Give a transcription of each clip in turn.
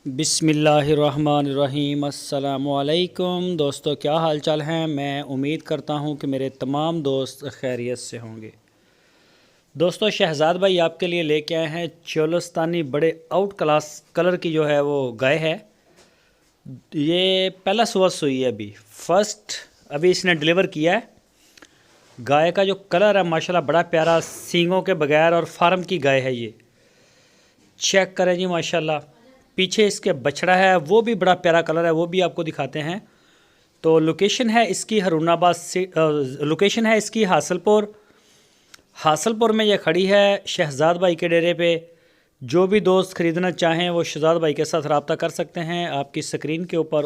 बिस्मिल्लाहिर्रहमानिर्रहीम। अस्सलामुअलैकुम दोस्तों, क्या हाल चाल हैं। मैं उम्मीद करता हूं कि मेरे तमाम दोस्त खैरियत से होंगे। दोस्तों, शहजाद भाई आपके लिए लेके आए हैं चोलस्तानी बड़े आउट क्लास कलर की जो है वो गाय है। ये पहला सुबह हुई है, अभी इसने डिलीवर किया है। गाय का जो कलर है माशाल्लाह बड़ा प्यारा, सींगों के बगैर और फार्म की गाय है। ये चेक करें जी माशाल्लाह। पीछे इसके बछड़ा है, वो भी बड़ा प्यारा कलर है, वो भी आपको दिखाते हैं। तो लोकेशन है इसकी हरुणाबाद से, लोकेशन है इसकी हासलपुर में ये खड़ी है शहजाद भाई के डेरे पे। जो भी दोस्त ख़रीदना चाहें वो शहजाद भाई के साथ रब्ता कर सकते हैं। आपकी स्क्रीन के ऊपर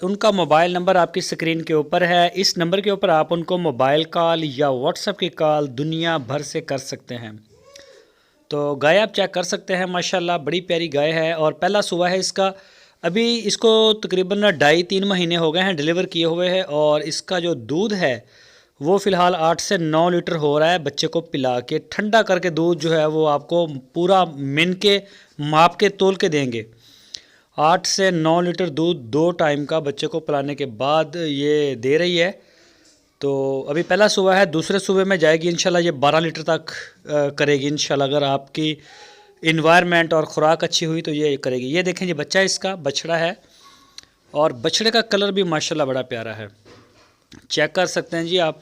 उनका मोबाइल नंबर आपकी स्क्रीन के ऊपर है। इस नंबर के ऊपर आप उनको मोबाइल कॉल या व्हाट्सएप की कॉल दुनिया भर से कर सकते हैं। तो गाय आप चेक कर सकते हैं, माशाल्लाह बड़ी प्यारी गाय है और पहला सुबह है इसका। अभी इसको तकरीबन 2.5-3 महीने हो गए हैं डिलीवर किए हुए हैं और इसका जो दूध है वो फ़िलहाल 8 से 9 लीटर हो रहा है। बच्चे को पिला के ठंडा करके दूध जो है वो आपको पूरा मिन के माप के तोल के देंगे। 8 से 9 लीटर दूध 2 टाइम का बच्चे को पिलाने के बाद ये दे रही है। तो अभी पहला सुबह है, दूसरे सुबह में जाएगी इंशाल्लाह ये 12 लीटर तक करेगी इंशाल्लाह। अगर आपकी इन्वायरमेंट और ख़ुराक अच्छी हुई तो ये करेगी। ये देखें, ये बच्चा इसका बछड़ा है और बछड़े का कलर भी माशाल्लाह बड़ा प्यारा है, चेक कर सकते हैं जी आप।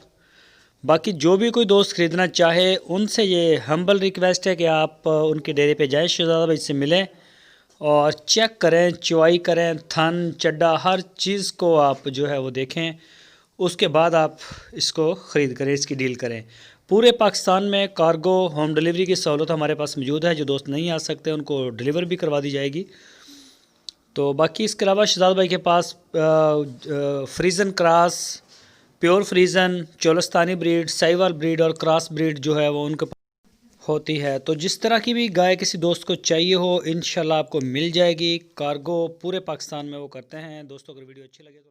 बाकी जो भी कोई दोस्त ख़रीदना चाहे उनसे ये हम्बल रिक्वेस्ट है कि आप उनके डेरे पे जाएँ, शहजादा भाई से मिलें और चेक करें, चुवाई करें, थन चड्डा हर चीज़ को आप जो है वो देखें। उसके बाद आप इसको ख़रीद करें, इसकी डील करें। पूरे पाकिस्तान में कार्गो होम डिलीवरी की सहूलत हमारे पास मौजूद है। जो दोस्त नहीं आ सकते उनको डिलीवर भी करवा दी जाएगी। तो बाकी इसके अलावा शहजाद भाई के पास Friesian cross, pure Friesian, Cholistani breed, Sahiwal breed और क्रॉस ब्रीड जो है वो उनके पास होती है। तो जिस तरह की भी गाय किसी दोस्त को चाहिए हो इंशाल्लाह आपको मिल जाएगी। कार्गो पूरे पाकिस्तान में वो करते हैं। दोस्तों, अगर वीडियो अच्छी लगे तो